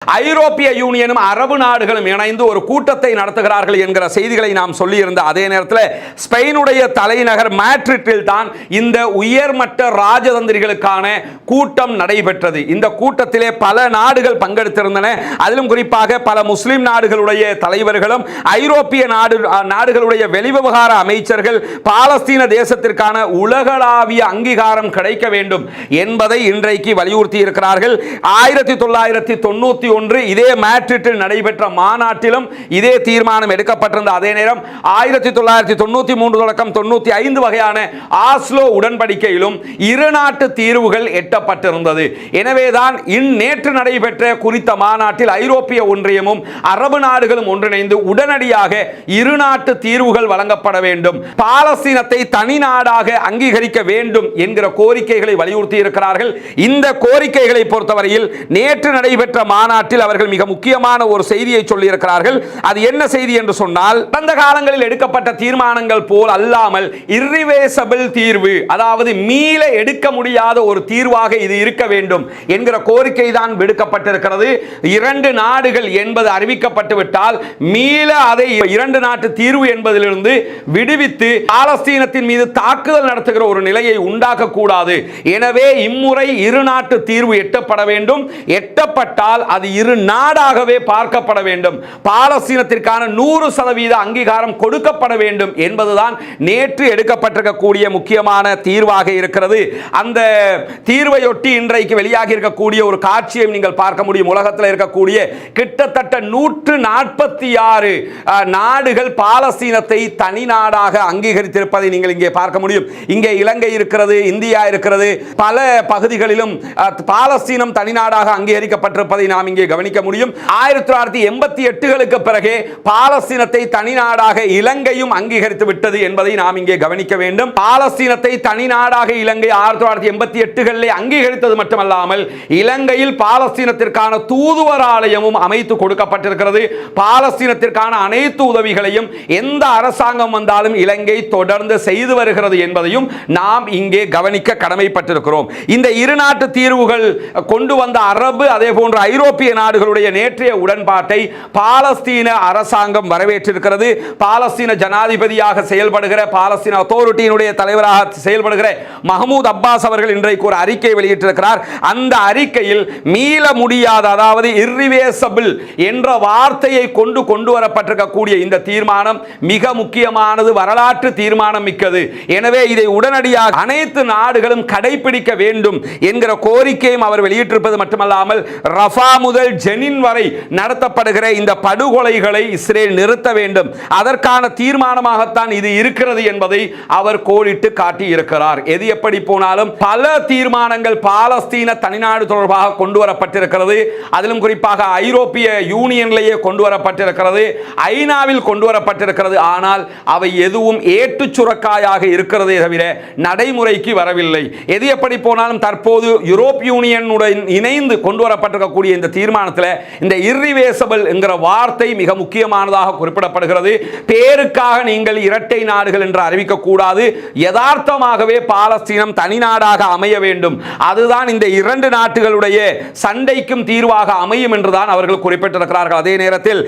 ஐரோப்பிய யூனியனும் அரபு நாடுகளும் இணைந்து ஒரு கூட்டத்தை நடத்துகிறார்கள் என்கிற செய்திகளை நாம் சொல்லியிருந்த அதே நேரத்தில் ஸ்பெயினுடைய தலைநகர் மேட்ரிட்டில் தான் இந்த உயர்மட்ட ராஜதந்திரிகளுக்கான கூட்டம் நடைபெற்றது. இந்த கூட்டத்திலே பல நாடுகள் பங்கெடுத்திருந்தன. அதிலும் குறிப்பாக பல முஸ்லிம் நாடுகளுடைய தலைவர்களும் ஐரோப்பிய நாடுகளுடைய வெளிவிவகார அமைச்சர்கள் பாலஸ்தீன தேசத்திற்கான உலகளாவிய அங்கீகாரம் கிடைக்க வேண்டும் என்பதை இன்றைக்கு வலியுறுத்தி இருக்கிறார்கள். 1991 இதே மேட்ரிட்டில் நடைபெற்ற மாநாட்டிலும் இதே தீர்மானம் எடுக்கப்பட்டிருந்த அதே நேரம் 1993 தொடக்கம் 95 வகையான ஆஸ்லோ உடன்படிக்கையிலும் இரு நாட்டு தீர்வுகள் எட்டப்பட்டிருந்தது. எனவேதான் நேற்று நடைபெற்ற குறித்த மாநாட்டில் ஐரோப்பிய ஒன்றியமும் அரபு நாடுகளும் ஒன்றிணைந்து உடனடியாக இரு நாட்டு தீர்வுகள் வழங்கப்பட வேண்டும், பாலஸ்தீனத்தை தனி நாடாக அங்கீகரிக்க வேண்டும் என்கிற கோரிக்கைகளை வலியுறுத்தி இருக்கிறார்கள். இந்த கோரிக்கைகளை பொறுத்தவரையில் நேற்று நடைபெற்ற மாநாட்டில் அவர்கள் மிக முக்கியமான ஒரு செய்தியை சொல்லி இருக்கிறார்கள். அது என்ன செய்தி என்று சொன்னால், கடந்த காலங்களில் எடுக்கப்பட்ட தீர்மானங்கள் போல் அல்லாமல் irreversible தீர்வு, அதாவது மீள எடுக்க முடியாத ஒரு தீர்வாக இது இருக்க வேண்டும் என்கிற கோரிக்கை தான் விடுக்கப்பட்டிருக்கிறது. இரண்டு நாடுகள் என்பது அறிவிக்கப்பட்டு விட்டால் மீள அதை இரண்டு நாட்டு தீர்வு என்பதிலிருந்து விடுவித்து பாலஸ்தீனத்தின் மீது தாக்குதல் நடத்துகிற ஒரு நிலையை உண்டாக்க கூடாது. எனவே இம்முறை இரு நாட்டு தீர்வு எட்டப்பட வேண்டும். எட்டப்பட்டால் அது இரு நாடாகவே பார்க்கப்பட வேண்டும். பாலஸ்தீனத்திற்கான 100% அங்கீகாரம் கொடுக்கப்பட வேண்டும் என்பதுதான் நேற்று எடுக்கப்பட்டிருக்கக்கூடிய முக்கியமான தீர்வாக இருக்கிறது. அந்த தீர்வையொட்டி இன்றைக்கு வெளியாகி இருக்கக்கூடிய ஒரு காட்சியை நீங்கள் பார்க்க முடியும். உலகத்தில் இருக்கக்கூடிய கிட்டத்தட்ட 146 நாடுகள் பாலஸ்தீனத்தை தனி நாடாக அங்கீகரித்திருப்பதை நீங்கள் இங்கே பார்க்க முடியும். இங்கே இலங்கை இருக்கிறது, இந்தியா இருக்கிறது, பல பகுதிகளிலும் பாலஸ்தீனம் தனி நாடாக அங்கீகரிக்கப்பட்டிருப்பதை நாம் இங்கே கவனிக்க முடியும். 1988களுக்கு பிறகு பாலஸ்தீனத்தை தனி நாடாக இலங்கையும் அங்கீகரித்து விட்டது என்பதை நாம் இங்கே கவனிக்க வேண்டும். பாலஸ்தீனத்தை தனி நாடாக இலங்கை 1988களிலே அங்கீகரித்தது மட்டுமல்லாமல் இலங்கையில் பாலஸ்தீனத்திற்கான தூதுவர் ஆலயமும் அமைத்து கொடுக்கப்பட்டிருக்கிறது. பாலஸ்தீனத்திற்கான அனைத்து உதவிகளையும் எந்த அரசாங்கம் வந்தாலும் இலங்கை தொடர்ந்து செய்து வருகிறது என்பதையும் நாம் இங்கே கவனிக்க கடமைப்பட்டிருக்கிறோம். இந்த இரு நாட்டு தீர்வுகள் கொண்டு வந்த அரபு அதே போன்ற ஐரோப்பிய நாடுகளுடைய நேற்றைய உடன்பாட்டை பாலஸ்தீன அரசாங்கம் வரவேற்றிருக்கிறது. பாலஸ்தீன ஜனாதிபதியாக செயல்படுகிற, பாலஸ்தீன அத்தாரிட்டியினுடைய தலைவராக செயல்படுகிற மஹ்மூத் அப்பாஸ் அவர்கள் இன்றைக்கு ஒரு அறிக்கை வெளியிட்டிருக்கிறார். அந்த அறிக்கையில் மீள முடியாத, அதாவது irreversible என்ற வார்த்தையை கொண்டு வரப்பட்டிருக்கக்கூடிய இந்த தீர்மானம் மிக முக்கியமானது, வரலாற்று தீர்மானம் மிக்கது. எனவே இதை உடனடியாக அனைத்து நாடுகளும் கடைபிடிக்க வேண்டும் என்கிற கோரிக்கையும் அவர் வெளியிட்டிருப்பது மட்டுமல்லாமல் ரஃபா முதல் ஜெனின் வரை நடத்தப்படுகிற இந்த படுகொலைகளை இஸ்ரேல் நிறுத்த வேண்டும், அதற்கான தீர்மானமாகத்தான் இது இருக்கிறது என்பதை அவர் கோடிட்டு காட்டி இருக்கிறார். எது எப்படி போனாலும் பல தீர்மானங்கள் பாலஸ்தீன தனிநாடு தொடர்பாக கொண்டு வரப்பட்டிருக்கிறது. அதிலும் குறிப்பாக ஐரோப்பிய யூனியனிலேயே கொண்டு வரப்பட்டிருக்கிறது, ஐநாவில் கொண்டு வரப்பட்டிருக்கிறது. ஆனால் அவை எதுவும் ஏட்டு சுரக்காயாக இருக்கிறதே தவிர நடைமுறைக்கு வரவில்லை. எது எப்படி போனாலும் தற்போது யூரோப் யூனியனுடன் இணைந்து கொண்டு வரப்பட்டிருக்கக்கூடிய இந்த தீர்மானத்தில் இந்த irreversible என்கிற வார்த்தை மிக முக்கியமானதாக குறிப்பிடப்படுகிறது. பேருக்காக நீங்கள் இரட்டை நாடுகள் என்று அறிவிக்க கூடாது. யதார்த்தமாகவே பாலஸ்தீனம் தனி நாடாக அமைய வேண்டும். அதுதான் இந்த இரண்டு நாடுகளுடைய சண்டைக்கும் தீர்வாக அமையும் என்றுதான் அவர்கள் குறிப்பிட்டிருக்கிறார்கள். அதே நேரத்தில்